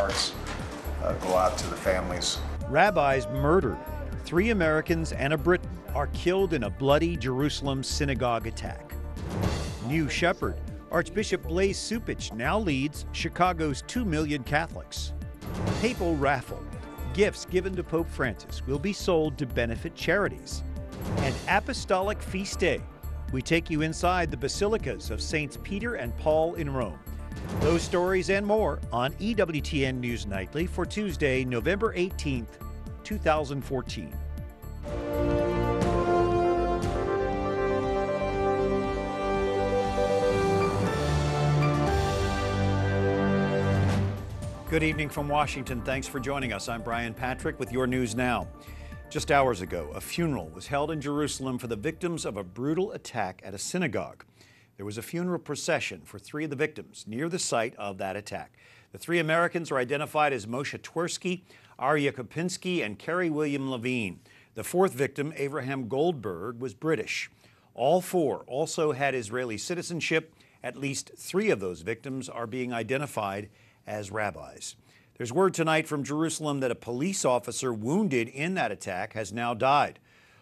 hearts go out to the families. Rabbis murdered. 3 Americans and a Briton are killed in a bloody Jerusalem synagogue attack. New shepherd, Archbishop Blase Cupich now leads Chicago's 2 million Catholics. Papal raffle. Gifts given to Pope Francis will be sold to benefit charities. And apostolic feast day. We take you inside the basilicas of Saints Peter and Paul in Rome. Those stories and more on EWTN News Nightly for Tuesday, November 18th, 2014. Good evening from Washington. Thanks for joining us. I'm Brian Patrick with your news now. Just hours ago, a funeral was held in Jerusalem for the victims of a brutal attack at a synagogue. There was a funeral procession for 3 of the victims near the site of that attack. The 3 Americans are identified as Moshe Twersky, Arya Kopinski, and Kerry William Levine. The 4th victim, Abraham Goldberg, was British. All 4 also had Israeli citizenship. At least 3 of those victims are being identified as rabbis. There's word tonight from Jerusalem that a police officer wounded in that attack has now died.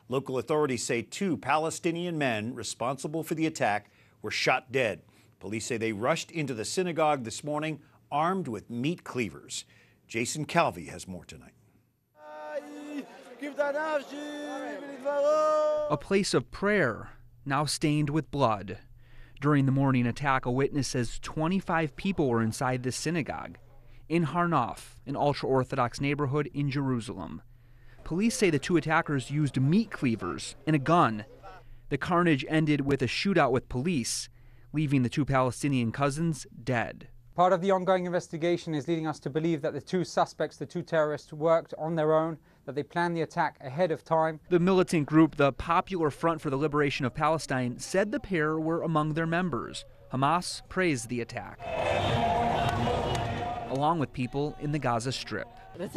Local authorities say 2 Palestinian men responsible for the attack were shot dead. Police say they rushed into the synagogue this morning armed with meat cleavers. Jason Calvi has more tonight. A place of prayer, now stained with blood. During the morning attack, a witness says 25 people were inside this synagogue in Har Nof, an ultra-Orthodox neighborhood in Jerusalem. Police say the 2 attackers used meat cleavers and a gun. The carnage ended with a shootout with police, leaving the 2 Palestinian cousins dead. Part of the ongoing investigation is leading us to believe that the 2 suspects, the 2 terrorists, worked on their own, that they planned the attack ahead of time. The militant group, the Popular Front for the Liberation of Palestine, said the pair were among their members. Hamas praised the attack, along with people in the Gaza Strip. We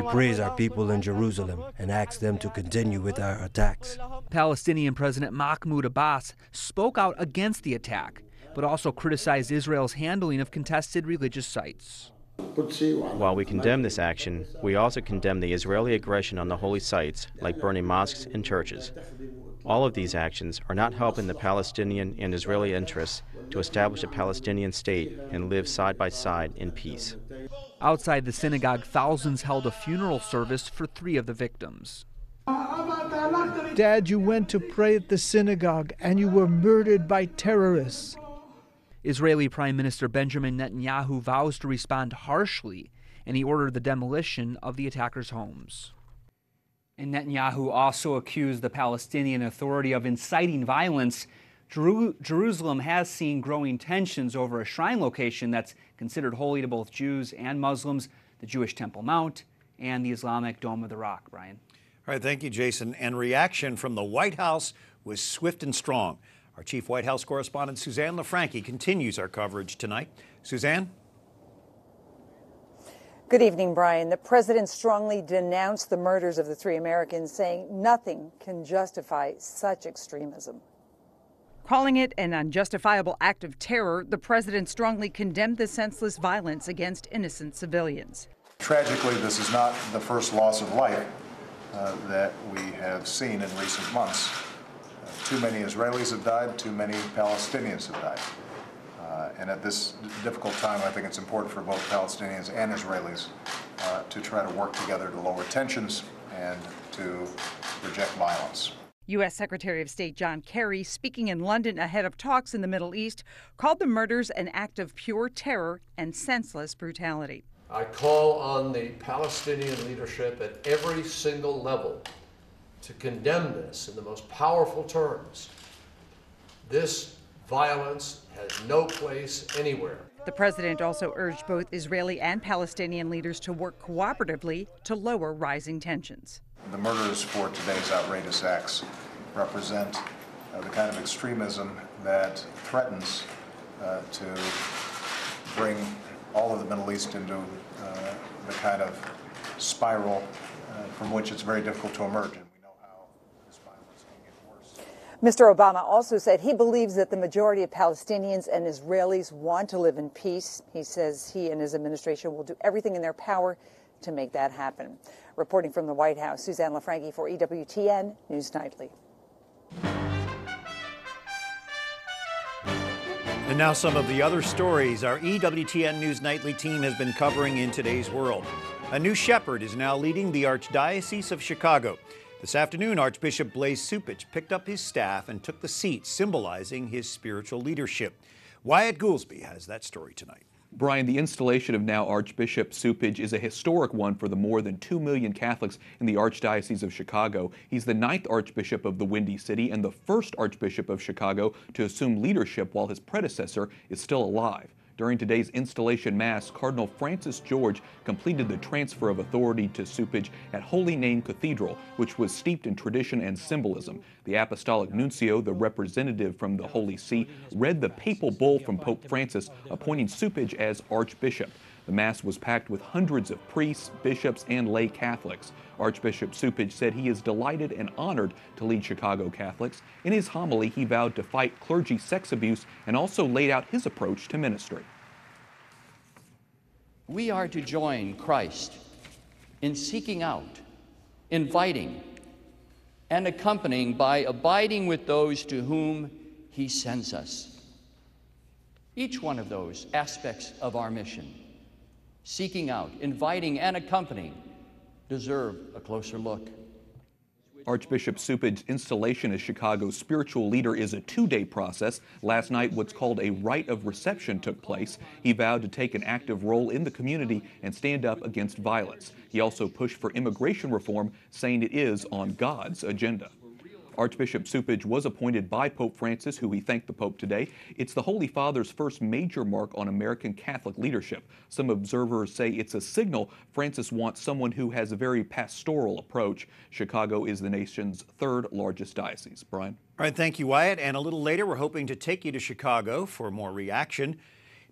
praise our people in Jerusalem and ask them to continue with our attacks. Palestinian President Mahmoud Abbas spoke out against the attack, but also criticized Israel's handling of contested religious sites. While we condemn this action, we also condemn the Israeli aggression on the holy sites, like burning mosques and churches. All of these actions are not helping the Palestinian and Israeli interests to establish a Palestinian state and live side by side in peace. Outside the synagogue, thousands held a funeral service for 3 of the victims. Dad, you went to pray at the synagogue and you were murdered by terrorists. Israeli Prime Minister Benjamin Netanyahu vows to respond harshly, and he ordered the demolition of the attackers' homes. And Netanyahu also accused the Palestinian Authority of inciting violence. Jerusalem has seen growing tensions over a shrine location that's considered holy to both Jews and Muslims, the Jewish Temple Mount and the Islamic Dome of the Rock. Brian. All right, thank you, Jason. And reaction from the White House was swift and strong. Our chief White House correspondent, Suzanne LaFranchi, continues our coverage tonight. Suzanne? Good evening, Brian. The president strongly denounced the murders of the 3 Americans, saying nothing can justify such extremism. Calling it an unjustifiable act of terror, the president strongly condemned the senseless violence against innocent civilians. Tragically, this is not the first loss of life that we have seen in recent months. Too many Israelis have died, too many Palestinians have died. And at this difficult time, I think it's important for both Palestinians and Israelis to try to work together to lower tensions and to reject violence. U.S. Secretary of State John Kerry, speaking in London ahead of talks in the Middle East, called the murders an act of pure terror and senseless brutality. I call on the Palestinian leadership at every single level to condemn this in the most powerful terms. This violence has no place anywhere. The president also urged both Israeli and Palestinian leaders to work cooperatively to lower rising tensions. The murders for today's outrageous acts represent the kind of extremism that threatens to bring all of the Middle East into the kind of spiral from which it's very difficult to emerge. Mr. Obama also said he believes that the majority of Palestinians and Israelis want to live in peace. He says he and his administration will do everything in their power to make that happen. Reporting from the White House, Suzanne LaFranchi for EWTN News Nightly. And now some of the other stories our EWTN News Nightly team has been covering in today's world. A new shepherd is now leading the Archdiocese of Chicago. This afternoon, Archbishop Blase Cupich picked up his staff and took the seat, symbolizing his spiritual leadership. Wyatt Goolsby has that story tonight. Brian, the installation of now Archbishop Cupich is a historic one for the more than 2 million Catholics in the Archdiocese of Chicago. He's the 9th Archbishop of the Windy City and the first Archbishop of Chicago to assume leadership while his predecessor is still alive. During today's installation Mass, Cardinal Francis George completed the transfer of authority to Cupich at Holy Name Cathedral, which was steeped in tradition and symbolism. The Apostolic Nuncio, the representative from the Holy See, read the papal bull from Pope Francis appointing Cupich as Archbishop. The Mass was packed with hundreds of priests, bishops, and lay Catholics. Archbishop Cupich said he is delighted and honored to lead Chicago Catholics. In his homily, he vowed to fight clergy sex abuse and also laid out his approach to ministry. We are to join Christ in seeking out, inviting, and accompanying by abiding with those to whom he sends us. Each one of those aspects of our mission, seeking out, inviting, and accompanying, deserve a closer look. Archbishop Cupich's installation as Chicago's spiritual leader is a 2-day process. Last night, what's called a rite of reception took place. He vowed to take an active role in the community and stand up against violence. He also pushed for immigration reform, saying it is on God's agenda. Archbishop Cupich was appointed by Pope Francis, who he thanked the Pope today. It's the Holy Father's first major mark on American Catholic leadership. Some observers say it's a signal Francis wants someone who has a very pastoral approach. Chicago is the nation's 3rd largest diocese. Brian? All right, thank you, Wyatt. And a little later, we're hoping to take you to Chicago for more reaction.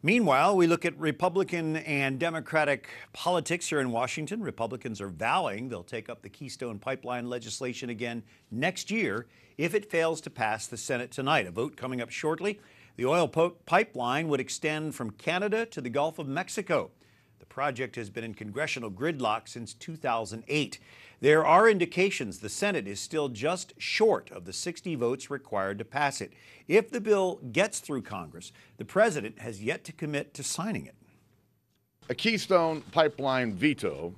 Meanwhile, we look at Republican and Democratic politics here in Washington. Republicans are vowing they'll take up the Keystone Pipeline legislation again next year if it fails to pass the Senate tonight. A vote coming up shortly. The oil pipeline would extend from Canada to the Gulf of Mexico. The project has been in congressional gridlock since 2008. There are indications the Senate is still just short of the 60 votes required to pass it. If the bill gets through Congress, the president has yet to commit to signing it. A Keystone Pipeline veto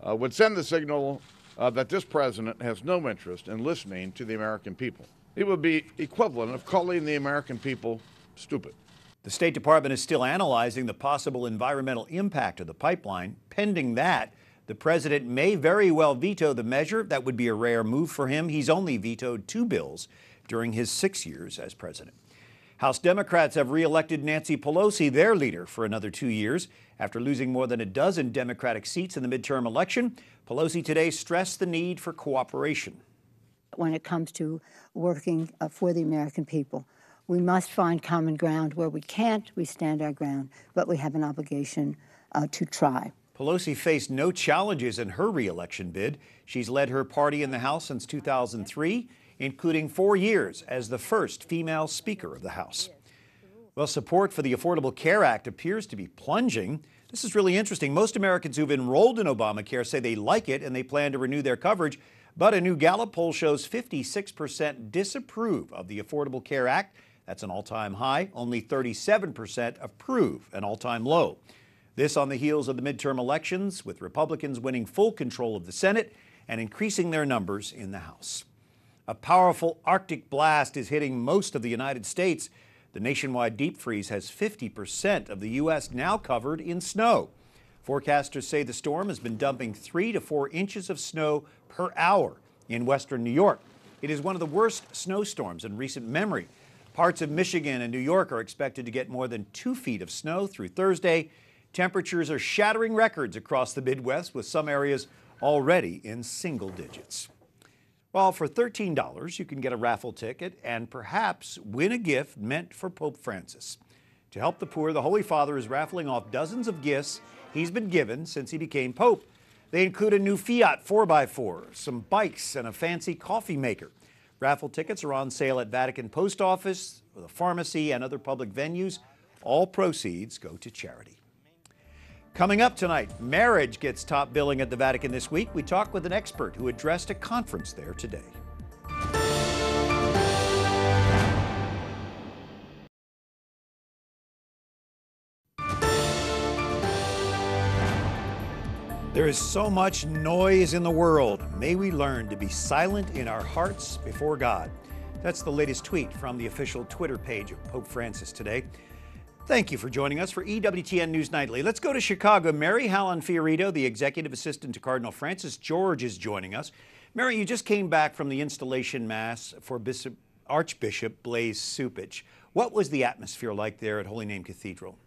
would send the signal that this president has no interest in listening to the American people. It would be equivalent of calling the American people stupid. The State Department is still analyzing the possible environmental impact of the pipeline. Pending that, the president may very well veto the measure. That would be a rare move for him. He's only vetoed 2 bills during his 6 years as president. House Democrats have reelected Nancy Pelosi, their leader, for another 2 years. After losing more than a dozen Democratic seats in the midterm election, Pelosi today stressed the need for cooperation. When it comes to working for the American people, we must find common ground. Where we can't, we stand our ground, but we have an obligation to try. Pelosi faced no challenges in her re-election bid. She's led her party in the House since 2003, including 4 years as the first female Speaker of the House. Well, support for the Affordable Care Act appears to be plunging. This is really interesting. Most Americans who've enrolled in Obamacare say they like it and they plan to renew their coverage. But a new Gallup poll shows 56% disapprove of the Affordable Care Act. That's an all-time high. Only 37% approve, an all-time low. This on the heels of the midterm elections, with Republicans winning full control of the Senate and increasing their numbers in the House. A powerful Arctic blast is hitting most of the United States. The nationwide deep freeze has 50% of the U.S. now covered in snow. Forecasters say the storm has been dumping 3 to 4 inches of snow per hour in western New York. It is one of the worst snowstorms in recent memory. Parts of Michigan and New York are expected to get more than 2 feet of snow through Thursday. Temperatures are shattering records across the Midwest, with some areas already in single digits. Well, for $13, you can get a raffle ticket and perhaps win a gift meant for Pope Francis. To help the poor, the Holy Father is raffling off dozens of gifts he's been given since he became Pope. They include a new Fiat 4x4, some bikes, and a fancy coffee maker. Raffle tickets are on sale at Vatican Post Office, the pharmacy, and other public venues. All proceeds go to charity. Coming up tonight, marriage gets top billing at the Vatican this week. We talk with an expert who addressed a conference there today. There is so much noise in the world. May we learn to be silent in our hearts before God. That's the latest tweet from the official Twitter page of Pope Francis today. Thank you for joining us for EWTN News Nightly. Let's go to Chicago. Mary Helen Fiorito, the executive assistant to Cardinal Francis George, is joining us. Mary, you just came back from the installation mass for Archbishop Blase Cupich. What was the atmosphere like there at Holy Name Cathedral?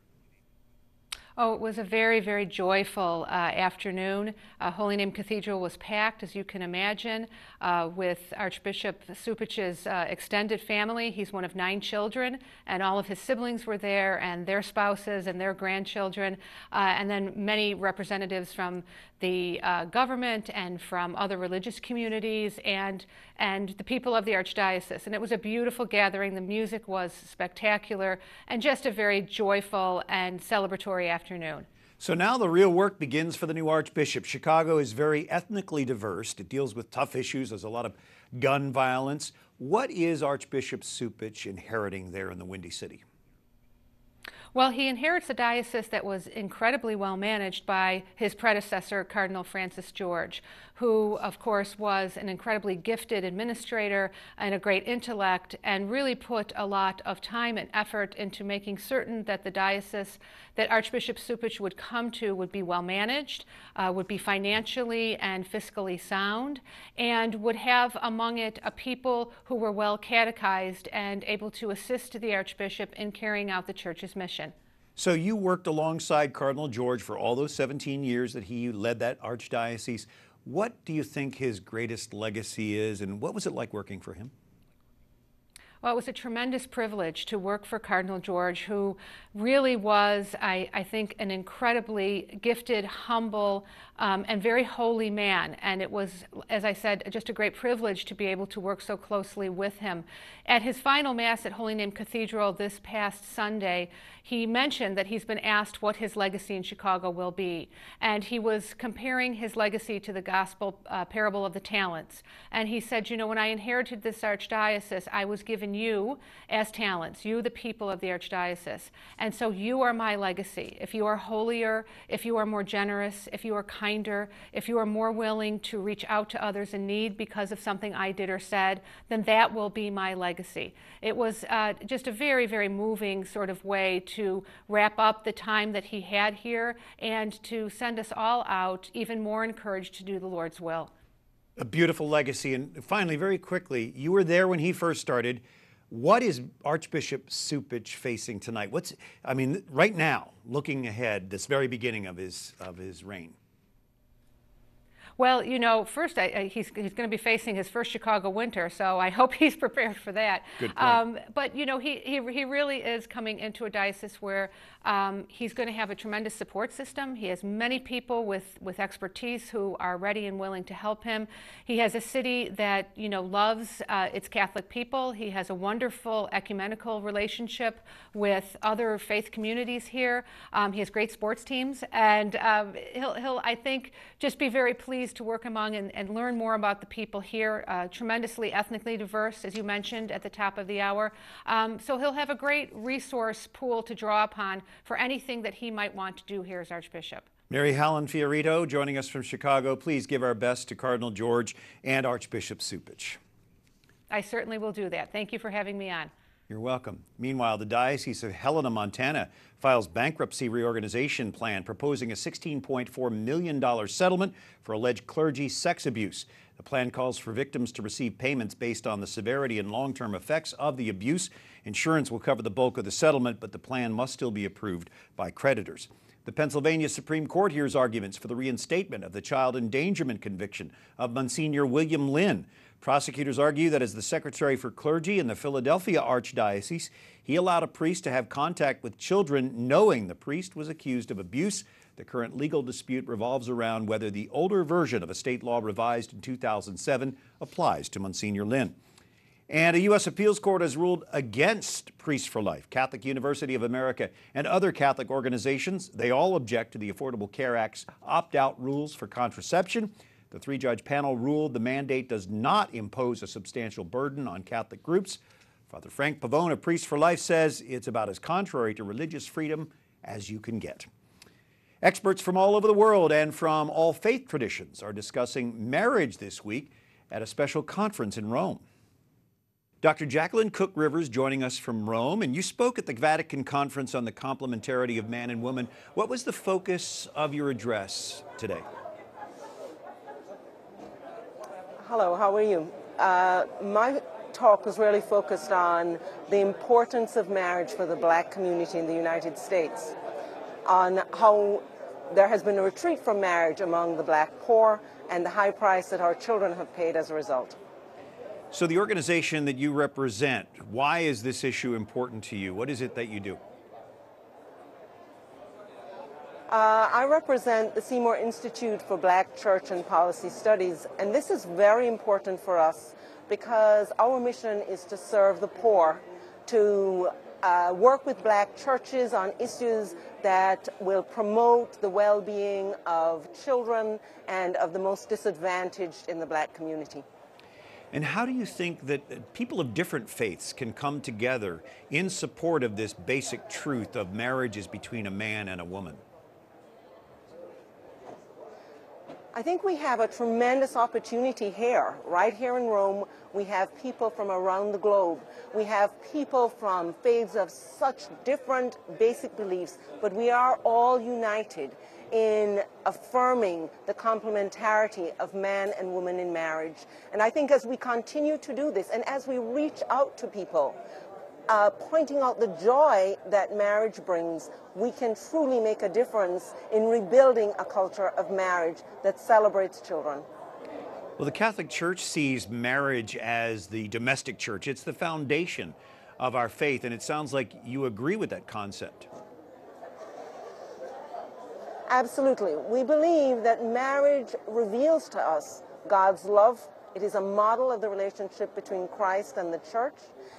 Oh, it was a very, very joyful afternoon. Holy Name Cathedral was packed, as you can imagine, with Archbishop Cupich's extended family. He's one of 9 children, and all of his siblings were there, and their spouses and their grandchildren, and then many representatives from the government and from other religious communities and the people of the Archdiocese. And it was a beautiful gathering. The music was spectacular and just a very joyful and celebratory afternoon. So now the real work begins for the new Archbishop. Chicago is very ethnically diverse. It deals with tough issues. There's a lot of gun violence. What is Archbishop Cupich inheriting there in the Windy City? Well, he inherits a diocese that was incredibly well managed by his predecessor, Cardinal Francis George, who, of course, was an incredibly gifted administrator and a great intellect, and really put a lot of time and effort into making certain that the diocese that Archbishop Cupich would come to would be well managed, would be financially and fiscally sound, and would have among it a people who were well catechized and able to assist the Archbishop in carrying out the Church's mission. So you worked alongside Cardinal George for all those 17 years that he led that archdiocese. What do you think his greatest legacy is, and what was it like working for him? Well, it was a tremendous privilege to work for Cardinal George, who really was, I think, an incredibly gifted, humble, and very holy man. And it was, as I said, just a great privilege to be able to work so closely with him. At his final Mass at Holy Name Cathedral this past Sunday, he mentioned that he's been asked what his legacy in Chicago will be. And he was comparing his legacy to the gospel parable of the talents. And he said, you know, when I inherited this archdiocese, I was given you as talents, you the people of the Archdiocese. And so you are my legacy. If you are holier, if you are more generous, if you are kinder, if you are more willing to reach out to others in need because of something I did or said, then that will be my legacy. It was just a very, very moving sort of way to wrap up the time that he had here and to send us all out even more encouraged to do the Lord's will. A beautiful legacy. And finally, very quickly, you were there when he first started. What is Archbishop Cupich facing tonight? Right now, looking ahead, this very beginning of his reign? Well, you know, first he's going to be facing his first Chicago winter, so I hope he's prepared for that. Good point. But you know, he really is coming into a diocese where he's going to have a tremendous support system. He has many people with expertise who are ready and willing to help him. He has a city that, you know, loves its Catholic people. He has a wonderful ecumenical relationship with other faith communities here. He has great sports teams, and he'll, I think, just be very pleased to work among and learn more about the people here. Tremendously ethnically diverse, as you mentioned at the top of the hour. So he'll have a great resource pool to draw upon for anything that he might want to do here as Archbishop. Mary Helen Fiorito joining us from Chicago. Please give our best to Cardinal George and Archbishop Cupich. I certainly will do that. Thank you for having me on. You're welcome. Meanwhile, the Diocese of Helena, Montana files bankruptcy reorganization plan proposing a $16.4 million settlement for alleged clergy sex abuse. The plan calls for victims to receive payments based on the severity and long-term effects of the abuse. Insurance will cover the bulk of the settlement, but the plan must still be approved by creditors. The Pennsylvania Supreme Court hears arguments for the reinstatement of the child endangerment conviction of Monsignor William Lynn. Prosecutors argue that as the Secretary for Clergy in the Philadelphia Archdiocese, he allowed a priest to have contact with children knowing the priest was accused of abuse. The current legal dispute revolves around whether the older version of a state law revised in 2007 applies to Monsignor Lynn. And a U.S. appeals court has ruled against Priests for Life, Catholic University of America, and other Catholic organizations. They all object to the Affordable Care Act's opt-out rules for contraception. The three-judge panel ruled the mandate does not impose a substantial burden on Catholic groups. Father Frank Pavone of Priests for Life says it's about as contrary to religious freedom as you can get. Experts from all over the world and from all faith traditions are discussing marriage this week at a special conference in Rome. Dr. Jacqueline Cook Rivers joining us from Rome, and you spoke at the Vatican Conference on the Complementarity of Man and Woman. What was the focus of your address today? Hello, how are you? My talk was really focused on the importance of marriage for the Black community in the United States, on how there has been a retreat from marriage among the Black poor and the high price that our children have paid as a result. So the organization that you represent, why is this issue important to you? What is it that you do? I represent the Seymour Institute for Black Church and Policy Studies, and this is very important for us because our mission is to serve the poor, to work with Black churches on issues that will promote the well-being of children and of the most disadvantaged in the Black community. And how do you think that people of different faiths can come together in support of this basic truth of marriage is between a man and a woman? I think we have a tremendous opportunity here. Right here in Rome, we have people from around the globe. We have people from faiths of such different basic beliefs, but we are all united in affirming the complementarity of man and woman in marriage. And I think as we continue to do this, and as we reach out to people, pointing out the joy that marriage brings, we can truly make a difference in rebuilding a culture of marriage that celebrates children. Well, the Catholic Church sees marriage as the domestic church. It's the foundation of our faith, and it sounds like you agree with that concept. Absolutely. We believe that marriage reveals to us God's love. It is a model of the relationship between Christ and the church,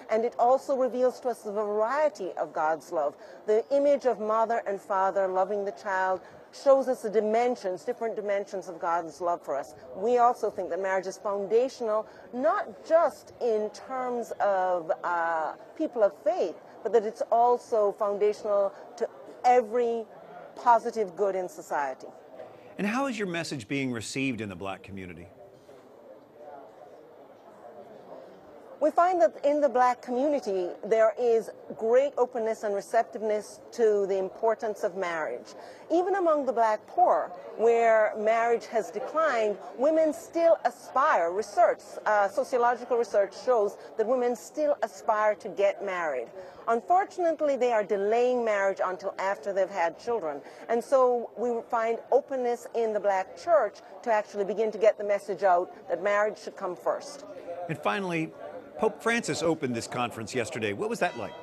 and it also reveals to us the variety of God's love. The image of mother and father loving the child shows us the dimensions, different dimensions of God's love for us. We also think that marriage is foundational, not just in terms of people of faith, but that it's also foundational to every positive good in society. And how is your message being received in the Black community? We find that in the Black community, there is great openness and receptiveness to the importance of marriage. Even among the Black poor, where marriage has declined, women still aspire. Sociological research shows that women still aspire to get married. Unfortunately, they are delaying marriage until after they've had children. And so we find openness in the Black church to actually begin to get the message out that marriage should come first. And finally, Pope Francis opened this conference yesterday. What was that like?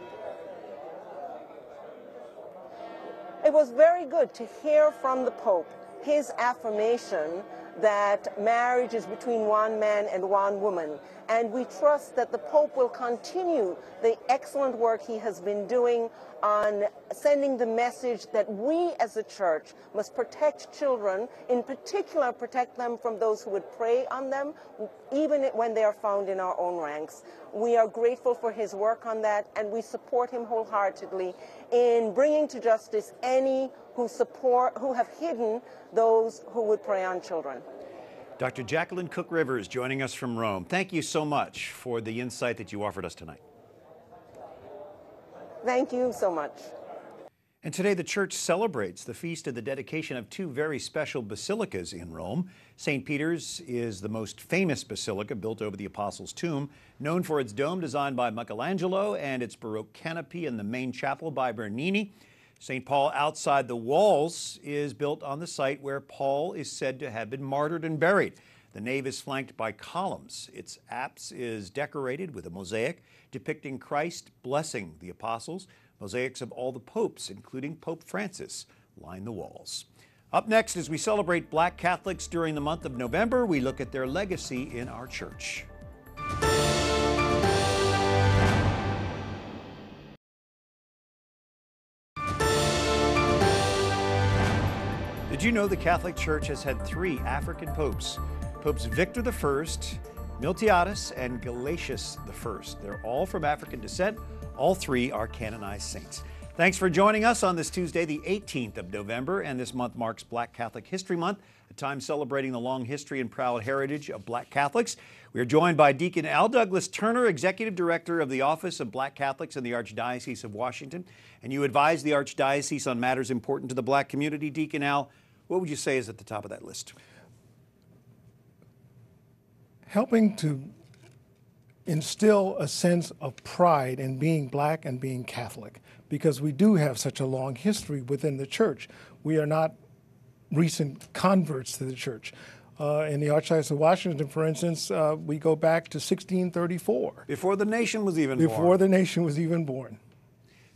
It was very good to hear from the Pope his affirmation that marriage is between one man and one woman. And we trust that the Pope will continue the excellent work he has been doing on sending the message that we as a church must protect children, in particular protect them from those who would prey on them, even when they are found in our own ranks. We are grateful for his work on that, and we support him wholeheartedly in bringing to justice any who have hidden those who would prey on children. Dr. Jacqueline Cook Rivers joining us from Rome. Thank you so much for the insight that you offered us tonight. Thank you so much. And today the church celebrates the feast of the dedication of two very special basilicas in Rome. St. Peter's is the most famous basilica built over the Apostles' Tomb, known for its dome designed by Michelangelo and its Baroque canopy in the main chapel by Bernini. St. Paul outside the walls is built on the site where Paul is said to have been martyred and buried. The nave is flanked by columns. Its apse is decorated with a mosaic depicting Christ blessing the apostles. Mosaics of all the popes, including Pope Francis, line the walls. Up next, as we celebrate Black Catholics during the month of November, we look at their legacy in our church. Did you know the Catholic Church has had 3 African popes? Popes Victor I, Miltiades, and Gelasius I. They're all from African descent. All 3 are canonized saints. Thanks for joining us on this Tuesday, the 18th of November, and this month marks Black Catholic History Month, a time celebrating the long history and proud heritage of Black Catholics. We are joined by Deacon Al Douglas Turner, Executive Director of the Office of Black Catholics in the Archdiocese of Washington, and you advise the Archdiocese on matters important to the Black community. Deacon Al, what would you say is at the top of that list? Helping to instill a sense of pride in being Black and being Catholic, because we do have such a long history within the Church. We are not recent converts to the Church. In the Archdiocese of Washington, for instance, we go back to 1634. Before the nation was even born. Before the nation was even born.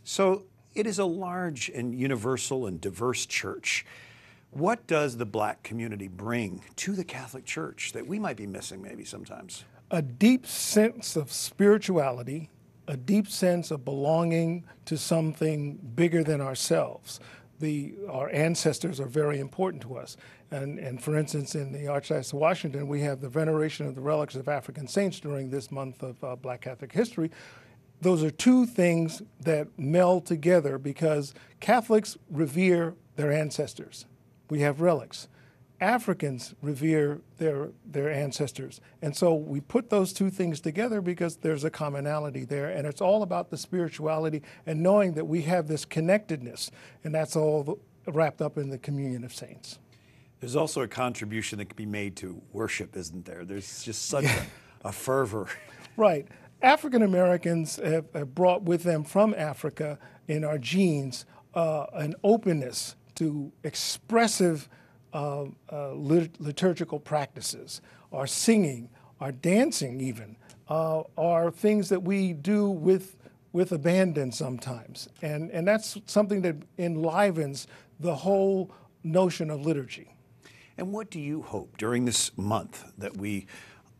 So it is a large and universal and diverse church. What does the Black community bring to the Catholic Church that we might be missing maybe sometimes? A deep sense of spirituality, a deep sense of belonging to something bigger than ourselves. Our ancestors are very important to us. And for instance, in the Archdiocese of Washington, we have the veneration of the relics of African saints during this month of Black Catholic history. Those are 2 things that meld together because Catholics revere their ancestors. We have relics. Africans revere their ancestors. And so we put those 2 things together because there's a commonality there, and it's all about the spirituality and knowing that we have this connectedness, and that's all wrapped up in the communion of saints. There's also a contribution that can be made to worship, isn't there? There's just such a fervor. Right. African Americans have brought with them from Africa in our genes an openness to expressive liturgical practices. Our singing, our dancing even, are things that we do with abandon sometimes. And that's something that enlivens the whole notion of liturgy. And what do you hope during this month that we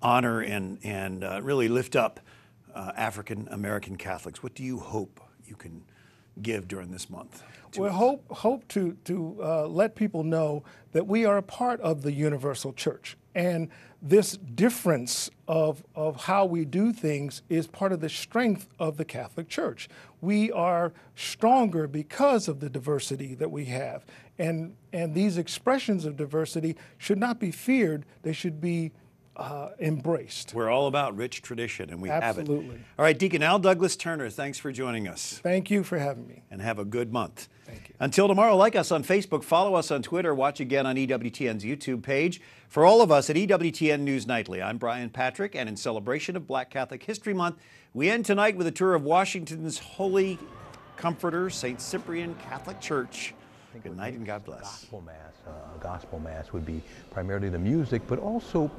honor and really lift up African American Catholics? What do you hope you can give during this month? Well, hope to let people know that we are a part of the universal church. And this difference of how we do things is part of the strength of the Catholic Church. We are stronger because of the diversity that we have. And these expressions of diversity should not be feared. They should be embraced. We're all about rich tradition, and we have it. Absolutely. All right, Deacon Al Douglas Turner, thanks for joining us. Thank you for having me. And have a good month. Thank you. Until tomorrow, like us on Facebook, follow us on Twitter, watch again on EWTN's YouTube page. For all of us at EWTN News Nightly, I'm Brian Patrick, and in celebration of Black Catholic History Month, we end tonight with a tour of Washington's Holy Comforter, St. Cyprian Catholic Church. Good night and God bless. Gospel Mass would be primarily the music, but also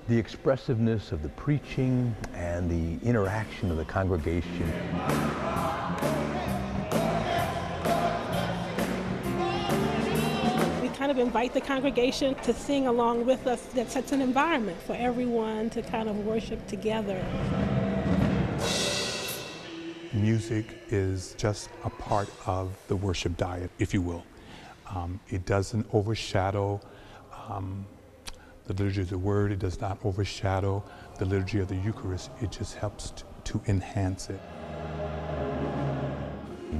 the expressiveness of the preaching and the interaction of the congregation. We kind of invite the congregation to sing along with us. That sets an environment for everyone to kind of worship together. Music is just a part of the worship diet, if you will. It doesn't overshadow the liturgy of the Word. It does not overshadow the liturgy of the Eucharist. It just helps to enhance it.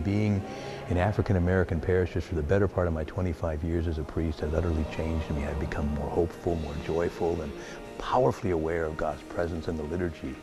Being in African American parishes for the better part of my 25 years as a priest has utterly changed me. I've become more hopeful, more joyful, and powerfully aware of God's presence in the liturgy.